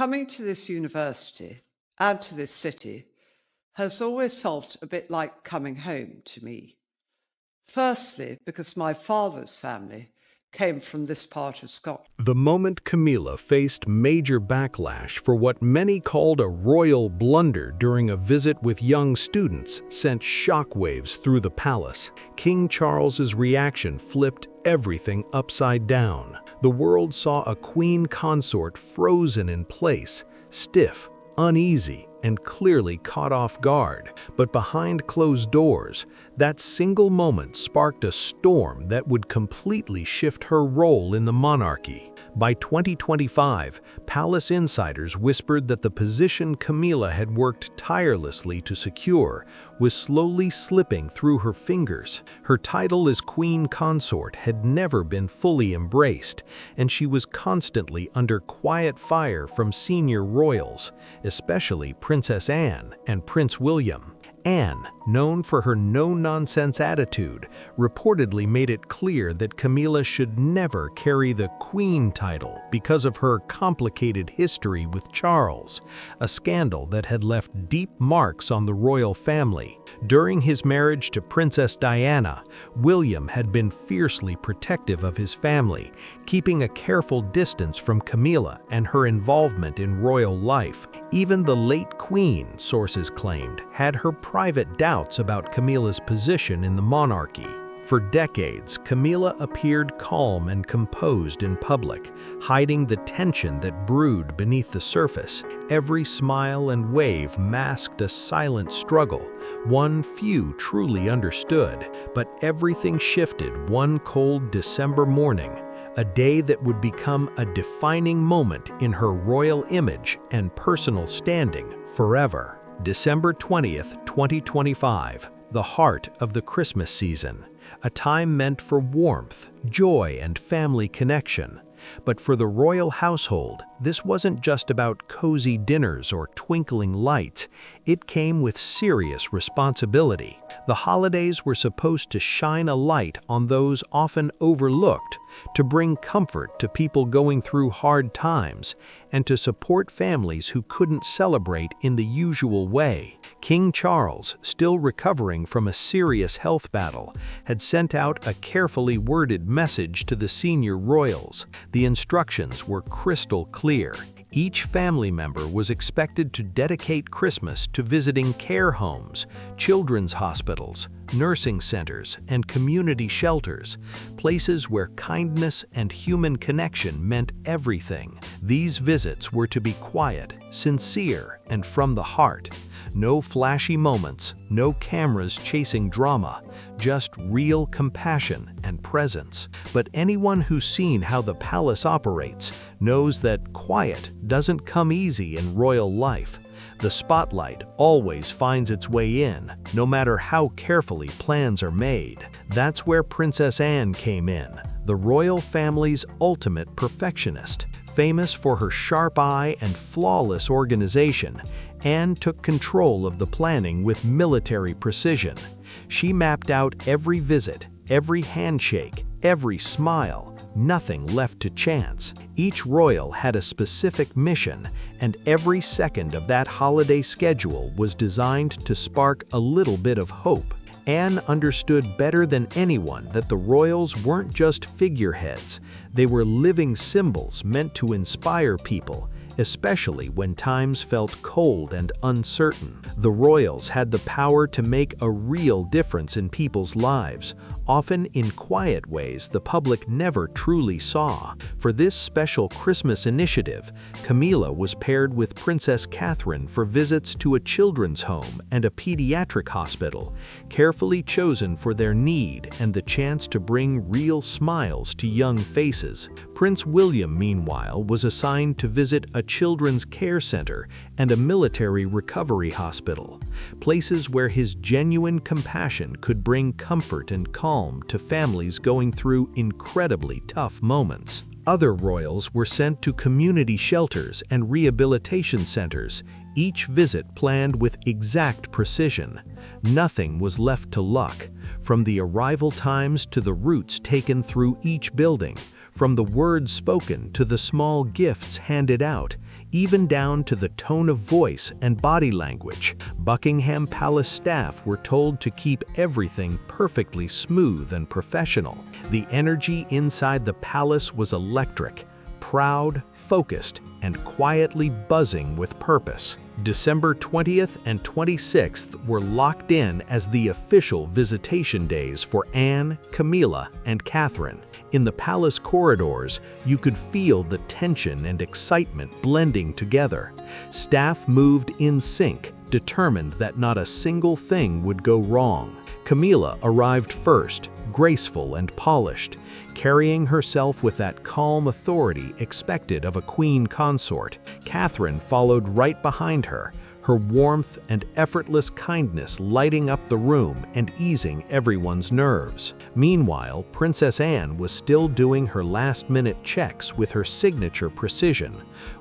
Coming to this university and to this city has always felt a bit like coming home to me. Firstly, because my father's family came from this part of Scotland. The moment Camilla faced major backlash for what many called a royal blunder during a visit with young students sent shockwaves through the palace. King Charles's reaction flipped everything upside down. The world saw a queen consort frozen in place, stiff, uneasy, and clearly caught off guard. But behind closed doors, that single moment sparked a storm that would completely shift her role in the monarchy. By 2025, palace insiders whispered that the position Camilla had worked tirelessly to secure was slowly slipping through her fingers. Her title as Queen Consort had never been fully embraced, and she was constantly under quiet fire from senior royals, especially Princess Anne and Prince William. Anne, known for her no-nonsense attitude, reportedly made it clear that Camilla should never carry the Queen title because of her complicated history with Charles, a scandal that had left deep marks on the royal family. During his marriage to Princess Diana, William had been fiercely protective of his family, keeping a careful distance from Camilla and her involvement in royal life. Even the late Queen, sources claimed, had her private doubts about Camilla's position in the monarchy. For decades, Camilla appeared calm and composed in public, hiding the tension that brewed beneath the surface. Every smile and wave masked a silent struggle, one few truly understood. But everything shifted one cold December morning, a day that would become a defining moment in her royal image and personal standing forever. December 20th, 2025, the heart of the Christmas season, a time meant for warmth, joy, and family connection. But for the royal household, this wasn't just about cozy dinners or twinkling lights. It came with serious responsibility. The holidays were supposed to shine a light on those often overlooked, to bring comfort to people going through hard times, and to support families who couldn't celebrate in the usual way. King Charles, still recovering from a serious health battle, had sent out a carefully worded message to the senior royals. The instructions were crystal clear. Each family member was expected to dedicate Christmas to visiting care homes, children's hospitals, nursing centers, and community shelters, places where kindness and human connection meant everything. These visits were to be quiet, sincere, and from the heart. No flashy moments, no cameras chasing drama, just real compassion and presence. But anyone who's seen how the palace operates knows that quiet doesn't come easy in royal life. The spotlight always finds its way in, no matter how carefully plans are made. That's where Princess Anne came in, the royal family's ultimate perfectionist. Famous for her sharp eye and flawless organization, Anne took control of the planning with military precision. She mapped out every visit, every handshake, every smile, nothing left to chance. Each royal had a specific mission, and every second of that holiday schedule was designed to spark a little bit of hope. Anne understood better than anyone that the royals weren't just figureheads. They were living symbols meant to inspire people, especially when times felt cold and uncertain. The royals had the power to make a real difference in people's lives, often in quiet ways the public never truly saw. For this special Christmas initiative, Camilla was paired with Princess Catherine for visits to a children's home and a pediatric hospital, carefully chosen for their need and the chance to bring real smiles to young faces. Prince William, meanwhile, was assigned to visit a children's care center and a military recovery hospital, places where his genuine compassion could bring comfort and calm to families going through incredibly tough moments. Other royals were sent to community shelters and rehabilitation centers, each visit planned with exact precision. Nothing was left to luck, from the arrival times to the routes taken through each building, from the words spoken to the small gifts handed out. even down to the tone of voice and body language. Buckingham Palace staff were told to keep everything perfectly smooth and professional. The energy inside the palace was electric, proud, focused, and quietly buzzing with purpose. December 20th and 26th were locked in as the official visitation days for Anne, Camilla, and Catherine. In the palace corridors, you could feel the tension and excitement blending together. Staff moved in sync, determined that not a single thing would go wrong. Camilla arrived first, graceful and polished, carrying herself with that calm authority expected of a queen consort. Catherine followed right behind her, her warmth and effortless kindness lighting up the room and easing everyone's nerves. Meanwhile, Princess Anne was still doing her last-minute checks with her signature precision,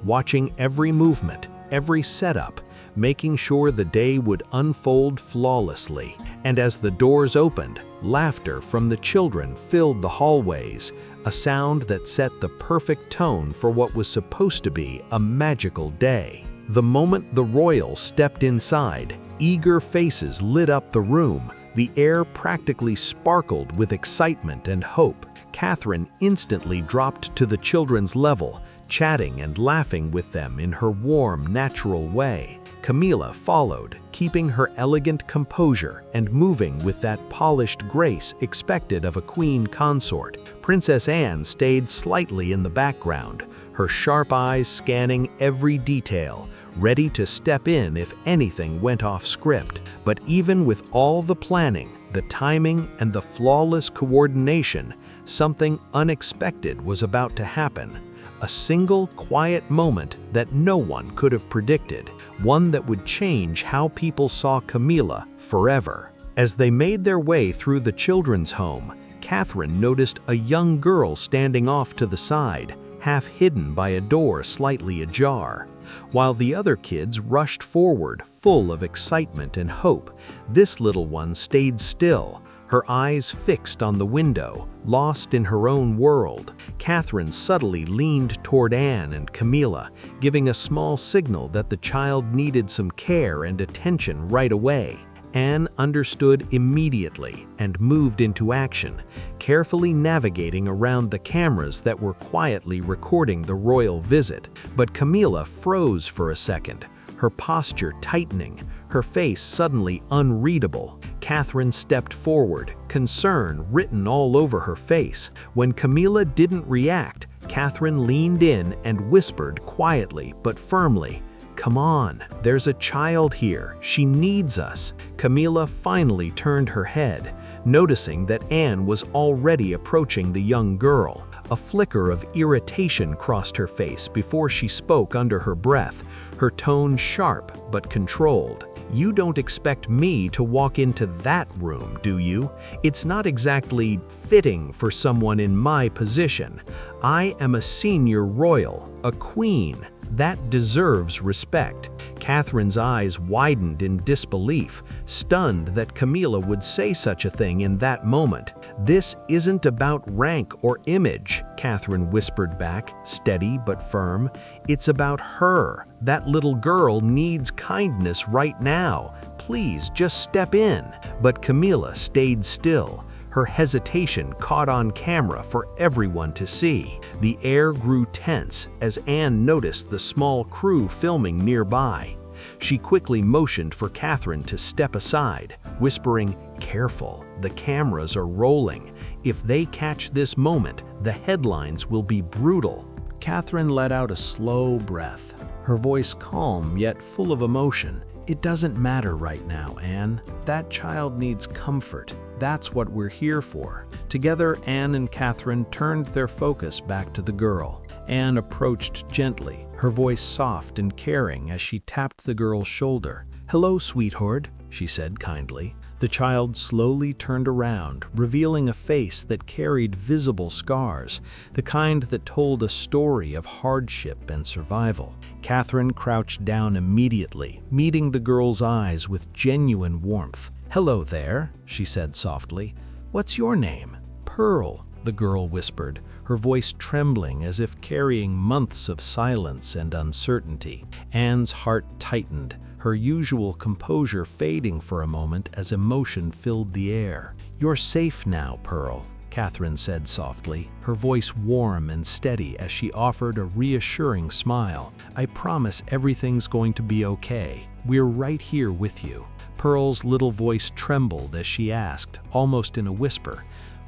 watching every movement, every setup, making sure the day would unfold flawlessly. And as the doors opened, laughter from the children filled the hallways, a sound that set the perfect tone for what was supposed to be a magical day. The moment the royals stepped inside, eager faces lit up the room. The air practically sparkled with excitement and hope. Catherine instantly dropped to the children's level, chatting and laughing with them in her warm, natural way. Camilla followed, keeping her elegant composure and moving with that polished grace expected of a queen consort. Princess Anne stayed slightly in the background, her sharp eyes scanning every detail, ready to step in if anything went off script. But even with all the planning, the timing, and the flawless coordination, something unexpected was about to happen. A single, quiet moment that no one could have predicted, one that would change how people saw Camilla forever. As they made their way through the children's home, Catherine noticed a young girl standing off to the side, half hidden by a door slightly ajar. While the other kids rushed forward, full of excitement and hope, this little one stayed still, her eyes fixed on the window, lost in her own world. Catherine subtly leaned toward Anne and Camilla, giving a small signal that the child needed some care and attention right away. Anne understood immediately and moved into action, carefully navigating around the cameras that were quietly recording the royal visit. But Camilla froze for a second, her posture tightening, her face suddenly unreadable. Catherine stepped forward, concern written all over her face. When Camilla didn't react, Catherine leaned in and whispered quietly but firmly, "Come on, there's a child here. She needs us." Camilla finally turned her head, noticing that Anne was already approaching the young girl. A flicker of irritation crossed her face before she spoke under her breath, her tone sharp but controlled. "You don't expect me to walk into that room, do you? It's not exactly fitting for someone in my position. I am a senior royal, a queen. That deserves respect." Catherine's eyes widened in disbelief, stunned that Camilla would say such a thing in that moment. "This isn't about rank or image," Catherine whispered back, steady but firm. "It's about her. That little girl needs kindness right now. Please just step in." But Camilla stayed still, her hesitation caught on camera for everyone to see. The air grew tense as Anne noticed the small crew filming nearby. She quickly motioned for Catherine to step aside, whispering, "Careful, the cameras are rolling. If they catch this moment, the headlines will be brutal." Catherine let out a slow breath, her voice calm yet full of emotion. "It doesn't matter right now, Anne. That child needs comfort. That's what we're here for." Together, Anne and Catherine turned their focus back to the girl. Anne approached gently, her voice soft and caring as she tapped the girl's shoulder. "Hello, sweetheart," she said kindly. The child slowly turned around, revealing a face that carried visible scars, the kind that told a story of hardship and survival. Catherine crouched down immediately, meeting the girl's eyes with genuine warmth. "Hello there," she said softly. "What's your name?" "Pearl," the girl whispered, her voice trembling as if carrying months of silence and uncertainty. Anne's heart tightened, her usual composure fading for a moment as emotion filled the air. "You're safe now, Pearl," Catherine said softly, her voice warm and steady as she offered a reassuring smile. "I promise everything's going to be okay. We're right here with you." Pearl's little voice trembled as she asked, almost in a whisper,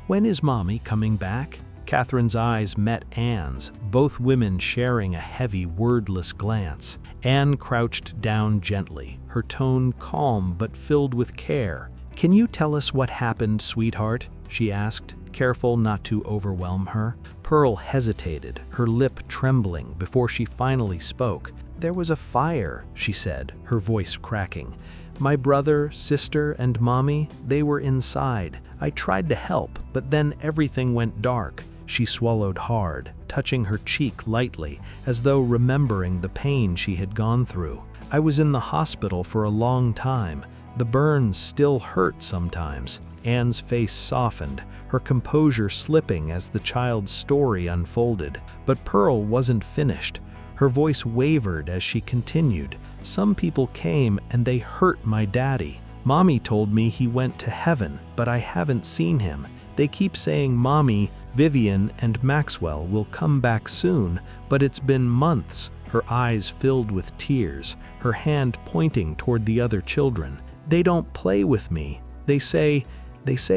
"When is Mommy coming back?" Catherine's eyes met Anne's, both women sharing a heavy, wordless glance. Anne crouched down gently, her tone calm but filled with care. "Can you tell us what happened, sweetheart?" she asked, careful not to overwhelm her. Pearl hesitated, her lip trembling before she finally spoke. "There was a fire," she said, her voice cracking. "My brother, sister, and Mommy, they were inside. I tried to help, but then everything went dark." She swallowed hard, touching her cheek lightly, as though remembering the pain she had gone through. "I was in the hospital for a long time. The burns still hurt sometimes." Anne's face softened, her composure slipping as the child's story unfolded. But Pearl wasn't finished. Her voice wavered as she continued. "Some people came and they hurt my daddy. Mommy told me he went to heaven, but I haven't seen him. They keep saying Mommy, Vivian, and Maxwell will come back soon, but it's been months." Her eyes filled with tears, her hand pointing toward the other children. "They don't play with me. They say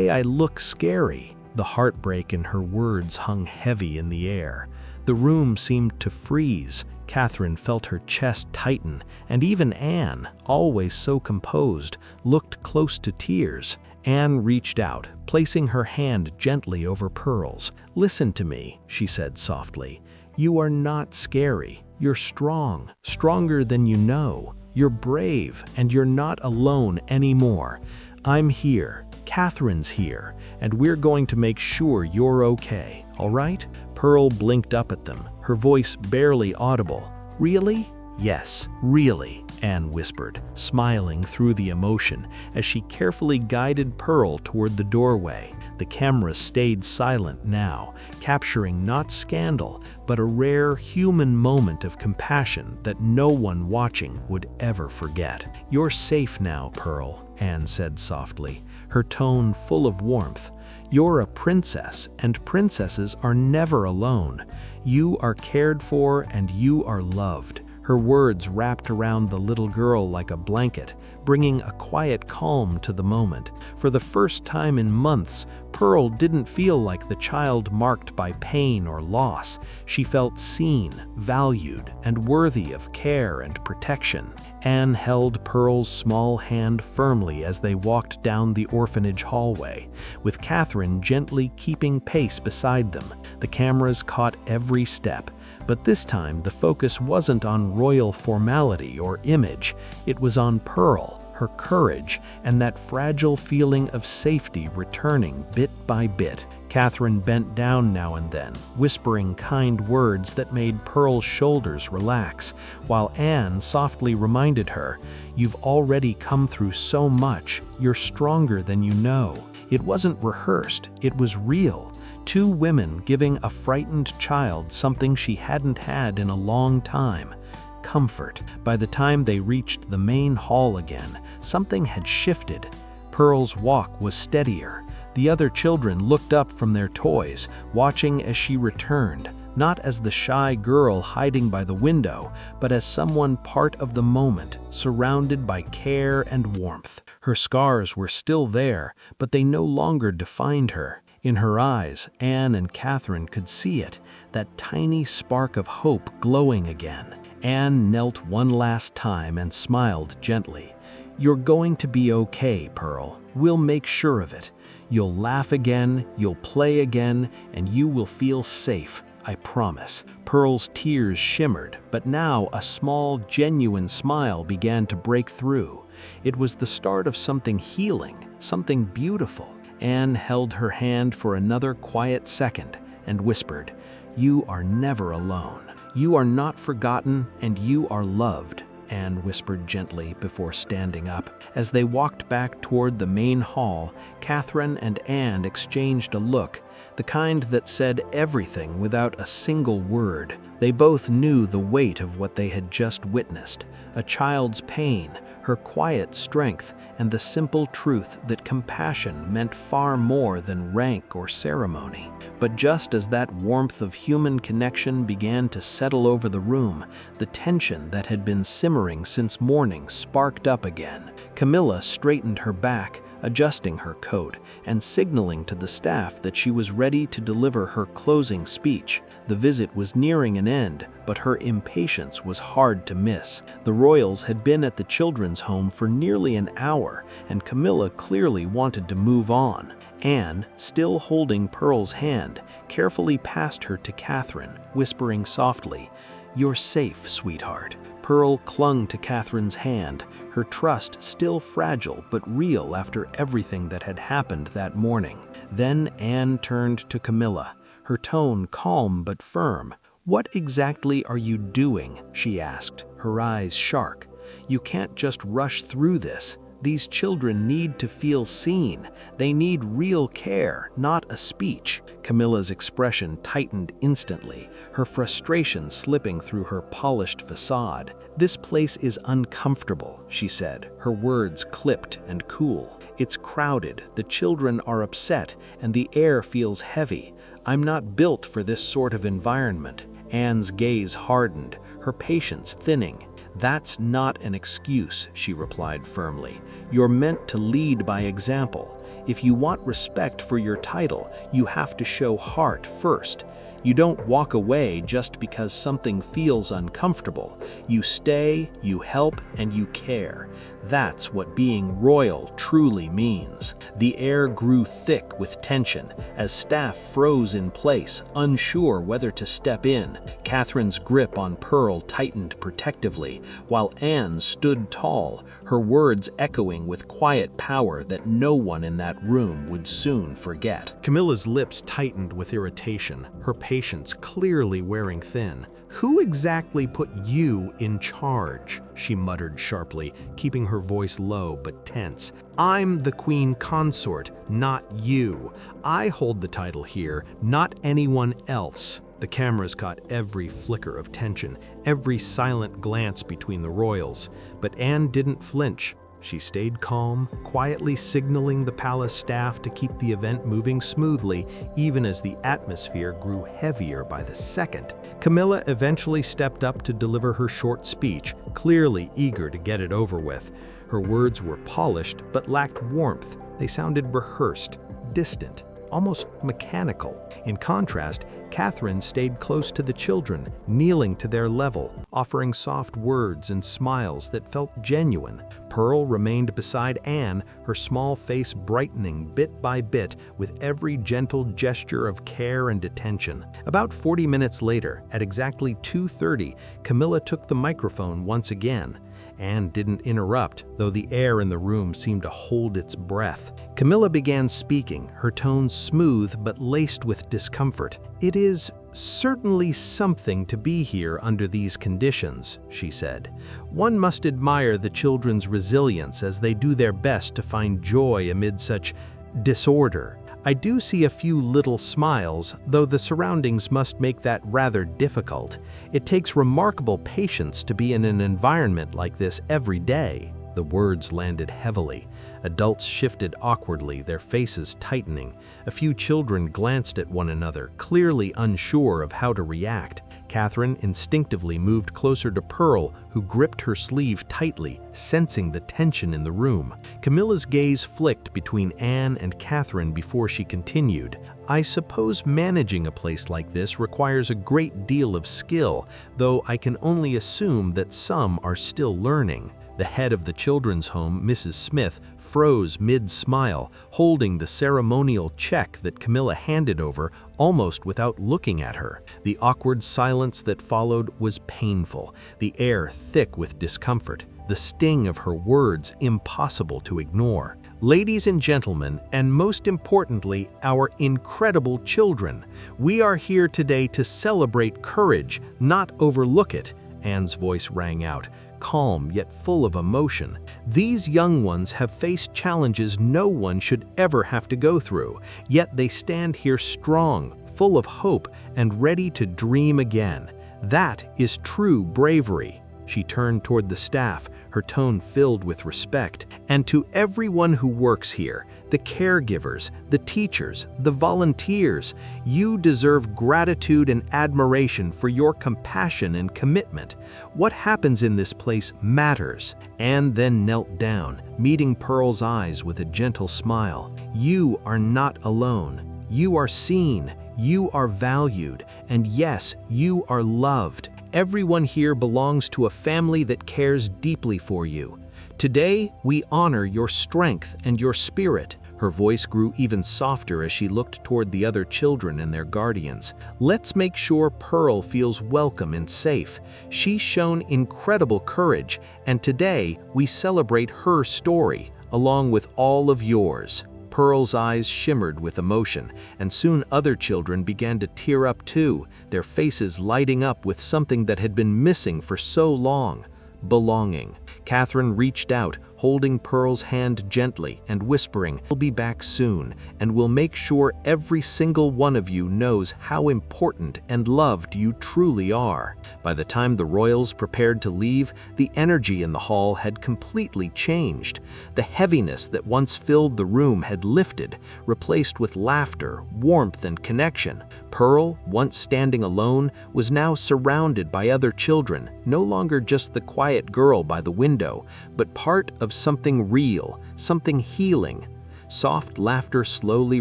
I look scary." The heartbreak in her words hung heavy in the air. The room seemed to freeze. Catherine felt her chest tighten, and even Anne, always so composed, looked close to tears. Anne reached out, placing her hand gently over Pearl's. "Listen to me," she said softly. "You are not scary. You're strong, stronger than you know. You're brave, and you're not alone anymore. I'm here, Catherine's here, and we're going to make sure you're okay, all right?" Pearl blinked up at them, her voice barely audible. "Really?" "Yes, really," Anne whispered, smiling through the emotion as she carefully guided Pearl toward the doorway. The camera stayed silent now, capturing not scandal, but a rare human moment of compassion that no one watching would ever forget. "You're safe now, Pearl," Anne said softly, her tone full of warmth. "You're a princess, and princesses are never alone. You are cared for and you are loved." Her words wrapped around the little girl like a blanket, bringing a quiet calm to the moment. For the first time in months, Pearl didn't feel like the child marked by pain or loss. She felt seen, valued, and worthy of care and protection. Anne held Pearl's small hand firmly as they walked down the orphanage hallway, with Catherine gently keeping pace beside them. The cameras caught every step, but this time the focus wasn't on royal formality or image. It was on Pearl, her courage, and that fragile feeling of safety returning bit by bit. Catherine bent down now and then, whispering kind words that made Pearl's shoulders relax, while Anne softly reminded her, "You've already come through so much. You're stronger than you know." It wasn't rehearsed, it was real. Two women giving a frightened child something she hadn't had in a long time: comfort. By the time they reached the main hall again, something had shifted. Pearl's walk was steadier. The other children looked up from their toys, watching as she returned, not as the shy girl hiding by the window, but as someone part of the moment, surrounded by care and warmth. Her scars were still there, but they no longer defined her. In her eyes, Anne and Catherine could see it, that tiny spark of hope glowing again. Anne knelt one last time and smiled gently. "You're going to be okay, Pearl. We'll make sure of it. You'll laugh again, you'll play again, and you will feel safe, I promise." Pearl's tears shimmered, but now a small, genuine smile began to break through. It was the start of something healing, something beautiful. Anne held her hand for another quiet second and whispered, "You are never alone. You are not forgotten, and you are loved," Anne whispered gently before standing up. As they walked back toward the main hall, Catherine and Anne exchanged a look. the kind that said everything without a single word. They both knew the weight of what they had just witnessed, a child's pain, her quiet strength, and the simple truth that compassion meant far more than rank or ceremony. But just as that warmth of human connection began to settle over the room, the tension that had been simmering since morning sparked up again. Camilla straightened her back, adjusting her coat, and signaling to the staff that she was ready to deliver her closing speech. The visit was nearing an end, but her impatience was hard to miss. The royals had been at the children's home for nearly an hour, and Camilla clearly wanted to move on. Anne, still holding Pearl's hand, carefully passed her to Catherine, whispering softly, "You're safe, sweetheart." Pearl clung to Catherine's hand, her trust still fragile but real after everything that had happened that morning. Then Anne turned to Camilla, her tone calm but firm. "What exactly are you doing?" she asked, her eyes sharp. "You can't just rush through this. These children need to feel seen. They need real care, not a speech." Camilla's expression tightened instantly, her frustration slipping through her polished facade. "This place is uncomfortable," she said, her words clipped and cool. "It's crowded, the children are upset, and the air feels heavy. I'm not built for this sort of environment." Anne's gaze hardened, her patience thinning. "That's not an excuse," she replied firmly. "You're meant to lead by example. If you want respect for your title, you have to show heart first. You don't walk away just because something feels uncomfortable. You stay, you help, and you care. That's what being royal truly means." The air grew thick with tension as staff froze in place, unsure whether to step in. Catherine's grip on Pearl tightened protectively, while Anne stood tall, her words echoing with quiet power that no one in that room would soon forget. Camilla's lips tightened with irritation, her patience clearly wearing thin. "Who exactly put you in charge?" she muttered sharply, keeping her voice low but tense. "I'm the Queen Consort, not you. I hold the title here, not anyone else." The cameras caught every flicker of tension, every silent glance between the royals. But Anne didn't flinch. She stayed calm, quietly signaling the palace staff to keep the event moving smoothly, even as the atmosphere grew heavier by the second. Camilla eventually stepped up to deliver her short speech, clearly eager to get it over with. Her words were polished but lacked warmth. They sounded rehearsed, distant, almost mechanical. In contrast, Catherine stayed close to the children, kneeling to their level, offering soft words and smiles that felt genuine. Pearl remained beside Anne, her small face brightening bit by bit with every gentle gesture of care and attention. About 40 minutes later, at exactly 2:30, Camilla took the microphone once again. Anne didn't interrupt, though the air in the room seemed to hold its breath. Camilla began speaking, her tone smooth but laced with discomfort. "It is certainly something to be here under these conditions," she said. "One must admire the children's resilience as they do their best to find joy amid such disorder. I do see a few little smiles, though the surroundings must make that rather difficult. It takes remarkable patience to be in an environment like this every day." The words landed heavily. Adults shifted awkwardly, their faces tightening. A few children glanced at one another, clearly unsure of how to react. Catherine instinctively moved closer to Pearl, who gripped her sleeve tightly, sensing the tension in the room. Camilla's gaze flicked between Anne and Catherine before she continued. "I suppose managing a place like this requires a great deal of skill, though I can only assume that some are still learning." The head of the children's home, Mrs. Smith, froze mid-smile, holding the ceremonial check that Camilla handed over almost without looking at her. The awkward silence that followed was painful, the air thick with discomfort, the sting of her words impossible to ignore. "Ladies and gentlemen, and most importantly, our incredible children, we are here today to celebrate courage, not overlook it. Anne's voice rang out, calm yet full of emotion. These young ones have faced challenges no one should ever have to go through, yet they stand here strong, full of hope, and ready to dream again. That is true bravery. She turned toward the staff, her tone filled with respect. And to everyone who works here, the caregivers, the teachers, the volunteers, you deserve gratitude and admiration for your compassion and commitment. What happens in this place matters. Anne then knelt down, meeting Pearl's eyes with a gentle smile. You are not alone. You are seen. You are valued. And yes, you are loved. Everyone here belongs to a family that cares deeply for you. Today, we honor your strength and your spirit. Her voice grew even softer as she looked toward the other children and their guardians. Let's make sure Pearl feels welcome and safe. She's shown incredible courage, and today we celebrate her story, along with all of yours. Pearl's eyes shimmered with emotion, and soon other children began to tear up too, their faces lighting up with something that had been missing for so long: belonging. Catherine reached out, holding Pearl's hand gently and whispering, "We'll be back soon, and we'll make sure every single one of you knows how important and loved you truly are." By the time the royals prepared to leave, the energy in the hall had completely changed. The heaviness that once filled the room had lifted, replaced with laughter, warmth, and connection. Pearl, once standing alone, was now surrounded by other children, no longer just the quiet girl by the window, but part of something real, something healing. Soft laughter slowly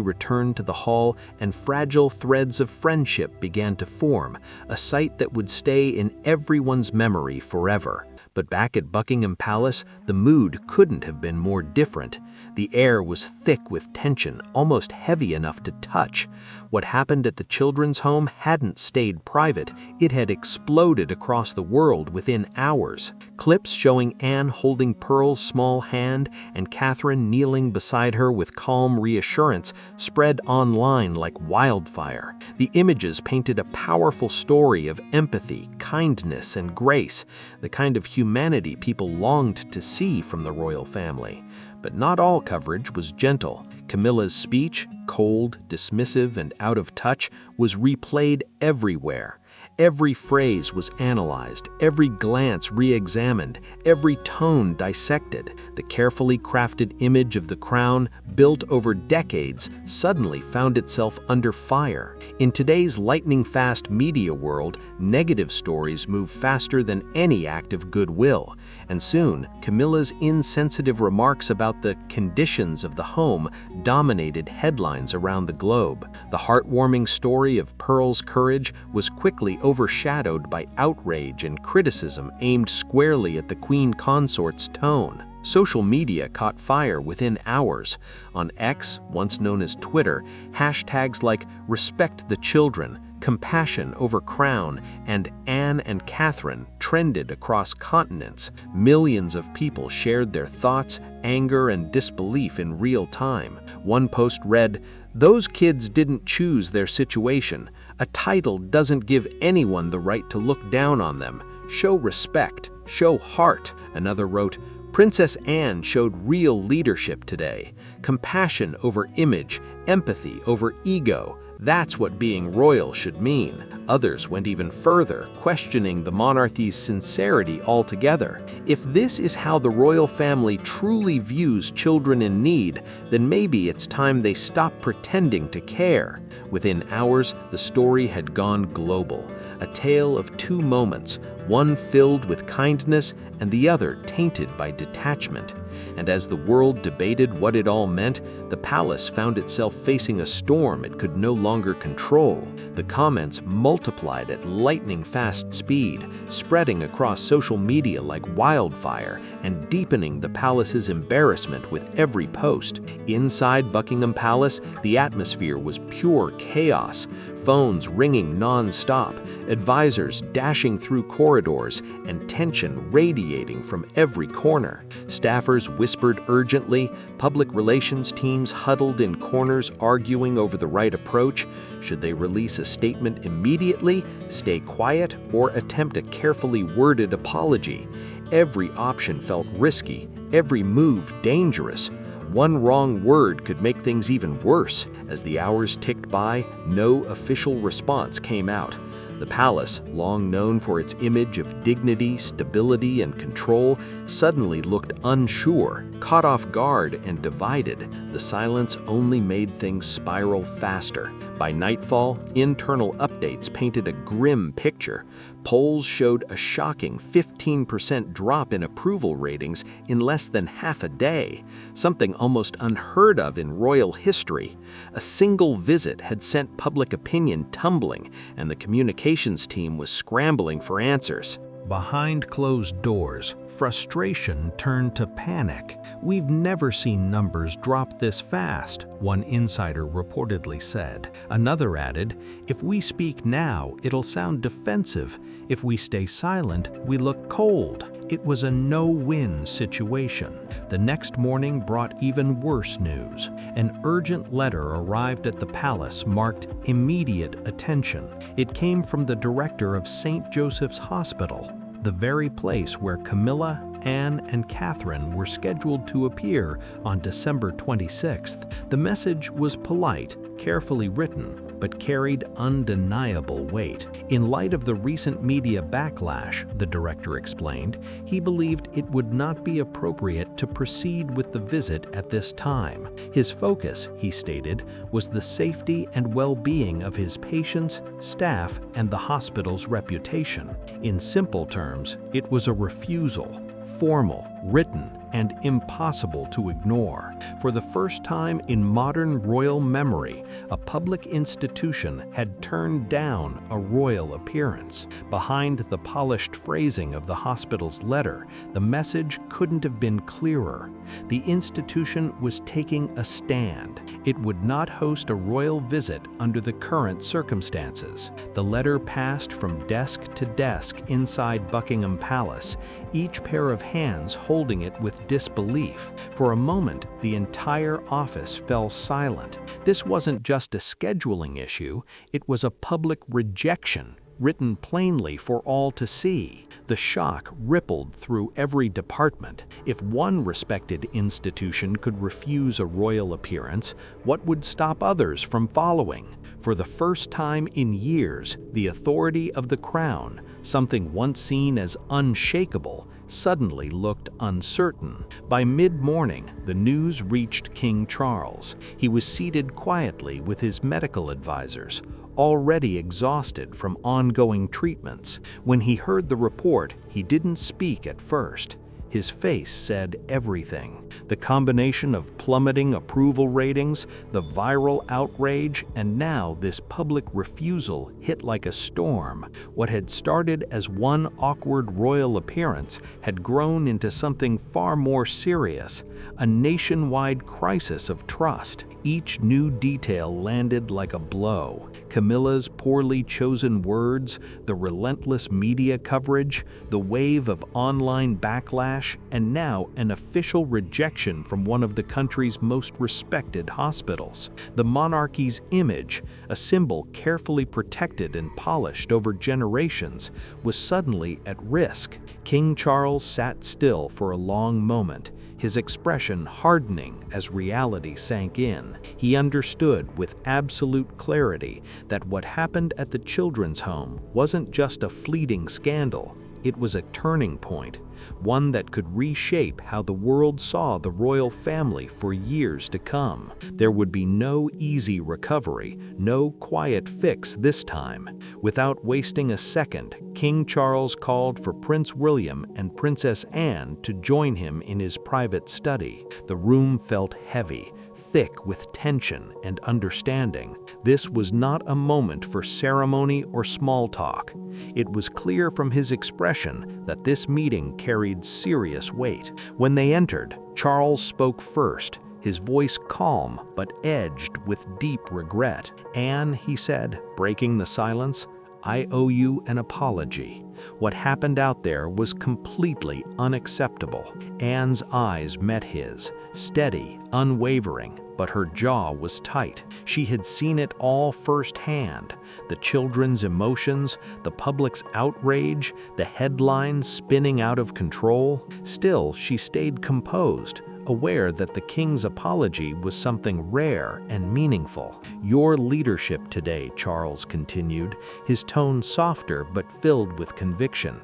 returned to the hall, and fragile threads of friendship began to form, a sight that would stay in everyone's memory forever. But back at Buckingham Palace, the mood couldn't have been more different. The air was thick with tension, almost heavy enough to touch. What happened at the children's home hadn't stayed private. It had exploded across the world within hours. Clips showing Anne holding Pearl's small hand and Catherine kneeling beside her with calm reassurance spread online like wildfire. The images painted a powerful story of empathy, kindness, and grace, the kind of humanity people longed to see from the royal family. But not all coverage was gentle. Camilla's speech, cold, dismissive, and out of touch, was replayed everywhere. Every phrase was analyzed, every glance re-examined, every tone dissected. The carefully crafted image of the crown, built over decades, suddenly found itself under fire. In today's lightning-fast media world, negative stories move faster than any act of goodwill. And soon, Camilla's insensitive remarks about the conditions of the home dominated headlines around the globe. The heartwarming story of Pearl's courage was quickly overshadowed by outrage and criticism aimed squarely at the Queen Consort's tone. Social media caught fire within hours. On X, once known as Twitter, hashtags like "Respect the Children," "Compassion over Crown," and "Anne and Catherine" trended across continents. Millions of people shared their thoughts, anger, and disbelief in real time. One post read, "Those kids didn't choose their situation. A title doesn't give anyone the right to look down on them. Show respect. Show heart." Another wrote, "Princess Anne showed real leadership today. Compassion over image, empathy over ego. That's what being royal should mean." Others went even further, questioning the monarchy's sincerity altogether. If this is how the royal family truly views children in need, then maybe it's time they stop pretending to care. Within hours, the story had gone global. A tale of two moments, one filled with kindness and the other tainted by detachment. And as the world debated what it all meant, the palace found itself facing a storm it could no longer control. The comments multiplied at lightning-fast speed, spreading across social media like wildfire and deepening the palace's embarrassment with every post. Inside Buckingham Palace, the atmosphere was pure chaos. phones ringing non-stop, advisors dashing through corridors, and tension radiating from every corner. Staffers whispered urgently, public relations teams huddled in corners arguing over the right approach. Should they release a statement immediately, stay quiet, or attempt a carefully worded apology? Every option felt risky, every move dangerous. One wrong word could make things even worse. As the hours ticked by, no official response came out. The palace, long known for its image of dignity, stability, and control, suddenly looked unsure, caught off guard, and divided. The silence only made things spiral faster. By nightfall, internal updates painted a grim picture. Polls showed a shocking 15% drop in approval ratings in less than half a day, something almost unheard of in royal history. A single visit had sent public opinion tumbling, and the communications team was scrambling for answers. Behind closed doors, frustration turned to panic. "We've never seen numbers drop this fast," one insider reportedly said. Another added, "If we speak now, it'll sound defensive. If we stay silent, we look cold." It was a no-win situation. The next morning brought even worse news. An urgent letter arrived at the palace marked "immediate attention." It came from the director of St. Joseph's Hospital, the very place where Camilla, Anne, and Catherine were scheduled to appear on December 26th. The message was polite, carefully written, but carried undeniable weight. In light of the recent media backlash, the director explained, he believed it would not be appropriate to proceed with the visit at this time. His focus, he stated, was the safety and well-being of his patients, staff, and the hospital's reputation. In simple terms, it was a refusal, formal, written, and impossible to ignore. For the first time in modern royal memory, a public institution had turned down a royal appearance. Behind the polished phrasing of the hospital's letter, the message couldn't have been clearer. The institution was taking a stand. It would not host a royal visit under the current circumstances. The letter passed from desk to desk inside Buckingham Palace, each pair of hands holding it with disbelief. For a moment, the entire office fell silent. This wasn't just a scheduling issue, it was a public rejection, written plainly for all to see. The shock rippled through every department. If one respected institution could refuse a royal appearance, what would stop others from following? For the first time in years, the authority of the crown, something once seen as unshakable, suddenly looked uncertain. By mid-morning, the news reached King Charles. He was seated quietly with his medical advisors, already exhausted from ongoing treatments. When he heard the report, he didn't speak at first. His face said everything. The combination of plummeting approval ratings, the viral outrage, and now this public refusal hit like a storm. What had started as one awkward royal appearance had grown into something far more serious, a nationwide crisis of trust. Each new detail landed like a blow. Camilla's poorly chosen words, the relentless media coverage, the wave of online backlash, and now an official rejection from one of the country's most respected hospitals. The monarchy's image, a symbol carefully protected and polished over generations, was suddenly at risk. King Charles sat still for a long moment, his expression hardening as reality sank in. He understood with absolute clarity that what happened at the children's home wasn't just a fleeting scandal, it was a turning point, one that could reshape how the world saw the royal family for years to come. There would be no easy recovery, no quiet fix this time. Without wasting a second, King Charles called for Prince William and Princess Anne to join him in his private study. The room felt heavy, thick with tension and understanding. This was not a moment for ceremony or small talk. It was clear from his expression that this meeting carried serious weight. When they entered, Charles spoke first, his voice calm but edged with deep regret. "Anne," he said, breaking the silence, "I owe you an apology. What happened out there was completely unacceptable." Anne's eyes met his, steady, unwavering, but her jaw was tight. She had seen it all firsthand: the children's emotions, the public's outrage, the headlines spinning out of control. Still, she stayed composed, aware that the king's apology was something rare and meaningful. "Your leadership today," Charles continued, his tone softer but filled with conviction.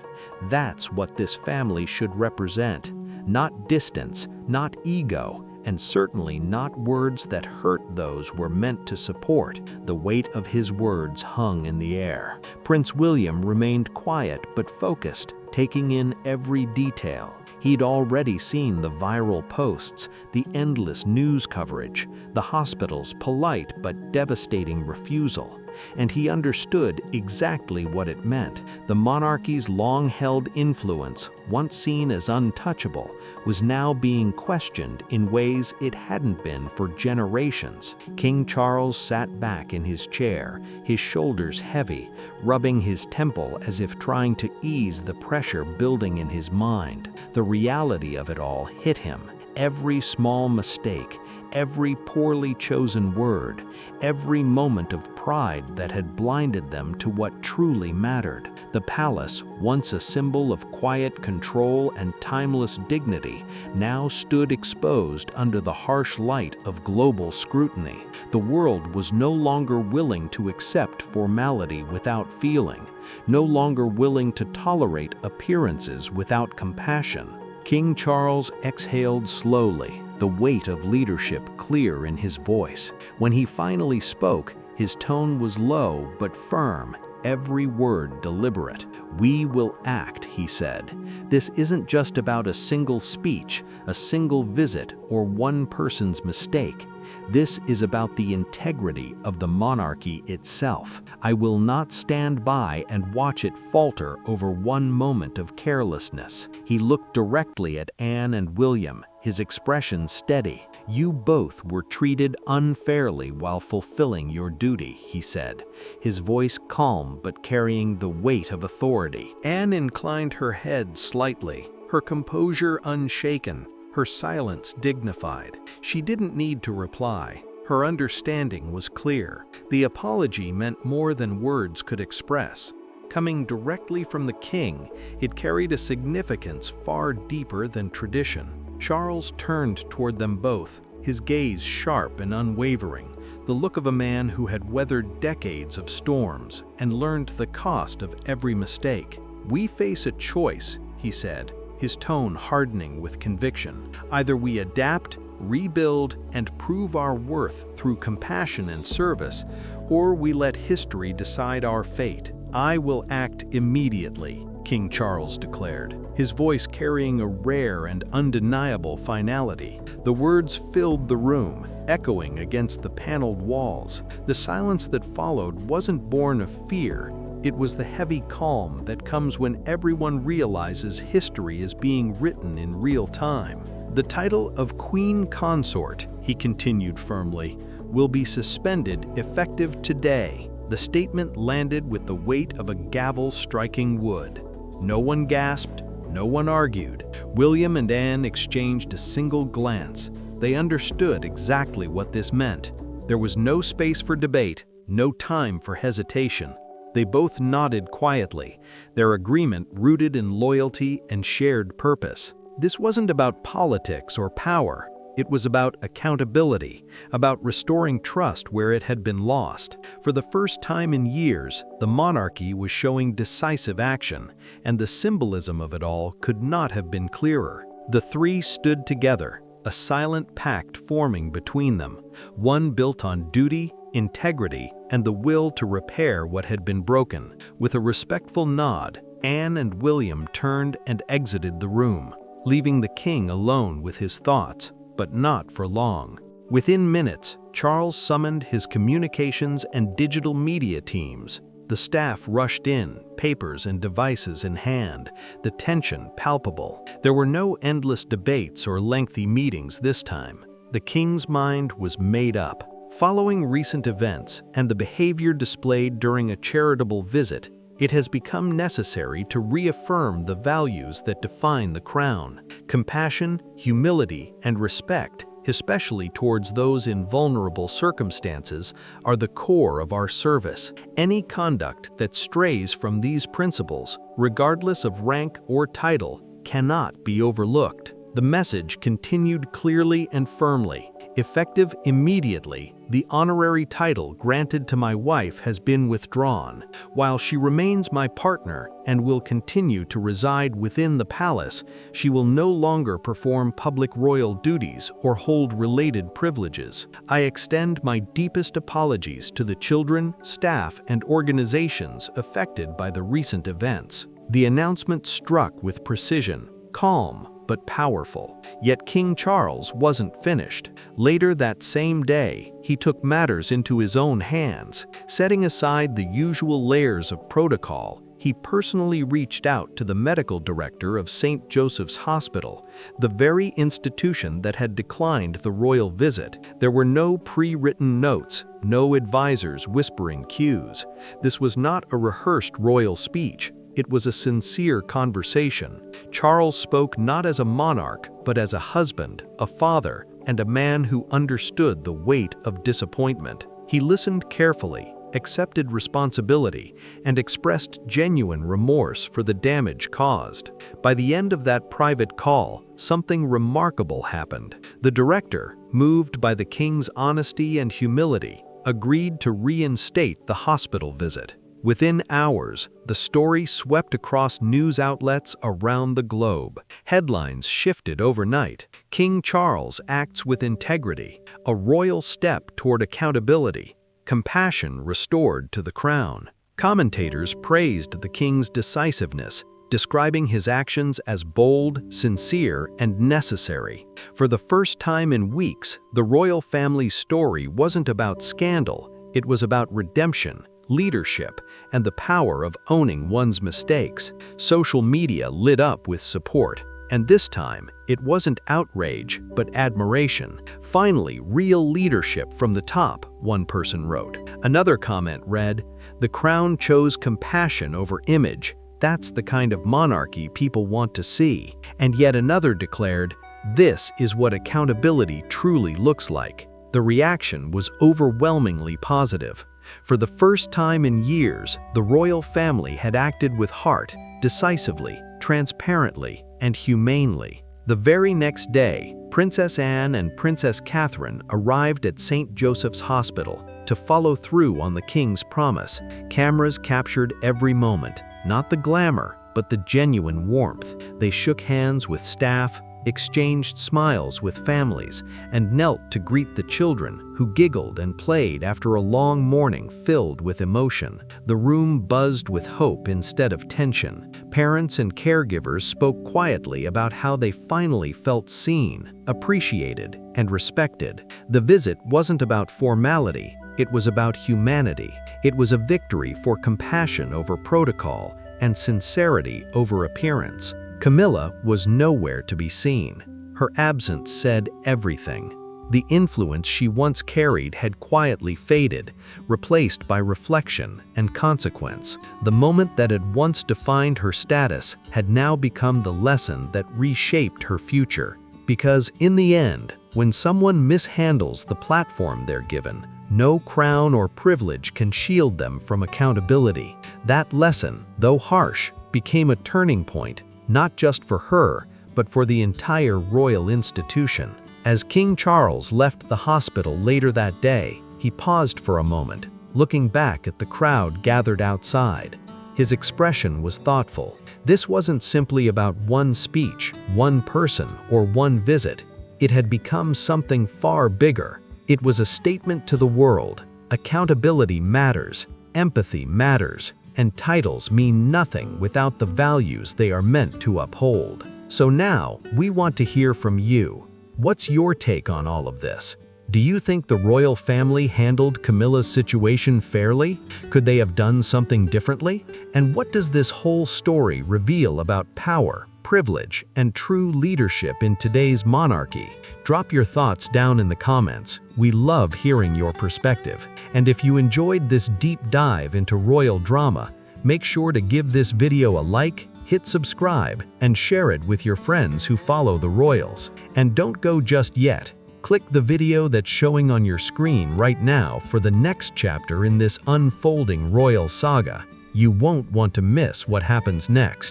"That's what this family should represent. Not distance, not ego, and certainly not words that hurt those we're meant to support." The weight of his words hung in the air. Prince William remained quiet but focused, taking in every detail. He'd already seen the viral posts, the endless news coverage, the hospital's polite but devastating refusal, and he understood exactly what it meant. The monarchy's long-held influence, once seen as untouchable, was now being questioned in ways it hadn't been for generations. King Charles sat back in his chair, his shoulders heavy, rubbing his temple as if trying to ease the pressure building in his mind. The reality of it all hit him. Every small mistake, every poorly chosen word, every moment of pride that had blinded them to what truly mattered. The palace, once a symbol of quiet control and timeless dignity, now stood exposed under the harsh light of global scrutiny. The world was no longer willing to accept formality without feeling, no longer willing to tolerate appearances without compassion. King Charles exhaled slowly, the weight of leadership clear in his voice. When he finally spoke, his tone was low but firm, every word deliberate. "We will act," he said. "This isn't just about a single speech, a single visit, or one person's mistake. This is about the integrity of the monarchy itself. I will not stand by and watch it falter over one moment of carelessness." He looked directly at Anne and William, his expression steady. "You both were treated unfairly while fulfilling your duty," he said, his voice calm but carrying the weight of authority. Anne inclined her head slightly, her composure unshaken, her silence dignified. She didn't need to reply. Her understanding was clear. The apology meant more than words could express. Coming directly from the king, it carried a significance far deeper than tradition. Charles turned toward them both, his gaze sharp and unwavering, the look of a man who had weathered decades of storms and learned the cost of every mistake. "We face a choice," he said, his tone hardening with conviction. "Either we adapt, rebuild, and prove our worth through compassion and service, or we let history decide our fate." "I will act immediately," King Charles declared, his voice carrying a rare and undeniable finality. The words filled the room, echoing against the paneled walls. The silence that followed wasn't born of fear. It was the heavy calm that comes when everyone realizes history is being written in real time. "The title of Queen Consort," he continued firmly, "will be suspended effective today." The statement landed with the weight of a gavel striking wood. No one gasped, no one argued. William and Anne exchanged a single glance. They understood exactly what this meant. There was no space for debate, no time for hesitation. They both nodded quietly, their agreement rooted in loyalty and shared purpose. This wasn't about politics or power. It was about accountability, about restoring trust where it had been lost. For the first time in years, the monarchy was showing decisive action, and the symbolism of it all could not have been clearer. The three stood together, a silent pact forming between them, one built on duty, integrity, and the will to repair what had been broken. With a respectful nod, Anne and William turned and exited the room, leaving the king alone with his thoughts, but not for long. Within minutes, Charles summoned his communications and digital media teams. The staff rushed in, papers and devices in hand, the tension palpable. There were no endless debates or lengthy meetings this time. the king's mind was made up. Following recent events and the behavior displayed during a charitable visit, it has become necessary to reaffirm the values that define the crown. Compassion, humility, and respect, especially towards those in vulnerable circumstances, are the core of our service. Any conduct that strays from these principles, regardless of rank or title, cannot be overlooked. The message continued clearly and firmly. Effective immediately, the honorary title granted to my wife has been withdrawn. While she remains my partner and will continue to reside within the palace, she will no longer perform public royal duties or hold related privileges. I extend my deepest apologies to the children, staff, and organizations affected by the recent events. The announcement struck with precision, calm, but powerful. Yet King Charles wasn't finished. Later that same day, he took matters into his own hands. Setting aside the usual layers of protocol, he personally reached out to the medical director of St. Joseph's Hospital, the very institution that had declined the royal visit. There were no pre-written notes, no advisors whispering cues. This was not a rehearsed royal speech. It was a sincere conversation. Charles spoke not as a monarch, but as a husband, a father, and a man who understood the weight of disappointment. He listened carefully, accepted responsibility, and expressed genuine remorse for the damage caused. By the end of that private call, something remarkable happened. The director, moved by the king's honesty and humility, agreed to reinstate the hospital visit. Within hours, the story swept across news outlets around the globe. Headlines shifted overnight. King Charles acts with integrity, a royal step toward accountability, compassion restored to the crown. Commentators praised the king's decisiveness, describing his actions as bold, sincere, and necessary. For the first time in weeks, the royal family's story wasn't about scandal, it was about redemption, leadership, and the power of owning one's mistakes. Social media lit up with support, and this time, it wasn't outrage, but admiration. Finally, real leadership from the top, one person wrote. Another comment read, "The crown chose compassion over image. That's the kind of monarchy people want to see." And yet another declared, "This is what accountability truly looks like." The reaction was overwhelmingly positive. For the first time in years, the royal family had acted with heart, decisively, transparently, and humanely. The very next day, Princess Anne and Princess Catherine arrived at St. Joseph's Hospital to follow through on the king's promise. Cameras captured every moment, not the glamour, but the genuine warmth. They shook hands with staff, exchanged smiles with families, and knelt to greet the children, who giggled and played after a long morning filled with emotion. The room buzzed with hope instead of tension. Parents and caregivers spoke quietly about how they finally felt seen, appreciated, and respected. The visit wasn't about formality, it was about humanity. It was a victory for compassion over protocol and sincerity over appearance. Camilla was nowhere to be seen. Her absence said everything. The influence she once carried had quietly faded, replaced by reflection and consequence. The moment that had once defined her status had now become the lesson that reshaped her future. Because in the end, when someone mishandles the platform they're given, no crown or privilege can shield them from accountability. That lesson, though harsh, became a turning point, not just for her, but for the entire royal institution. As King Charles left the hospital later that day, he paused for a moment, looking back at the crowd gathered outside. His expression was thoughtful. This wasn't simply about one speech, one person, or one visit. It had become something far bigger. It was a statement to the world. Accountability matters, empathy matters, and titles mean nothing without the values they are meant to uphold. So now, we want to hear from you. What's your take on all of this? Do you think the royal family handled Camilla's situation fairly? Could they have done something differently? And what does this whole story reveal about power, privilege, and true leadership in today's monarchy? Drop your thoughts down in the comments. We love hearing your perspective. And if you enjoyed this deep dive into royal drama, make sure to give this video a like, hit subscribe, and share it with your friends who follow the royals. And don't go just yet. Click the video that's showing on your screen right now for the next chapter in this unfolding royal saga. You won't want to miss what happens next.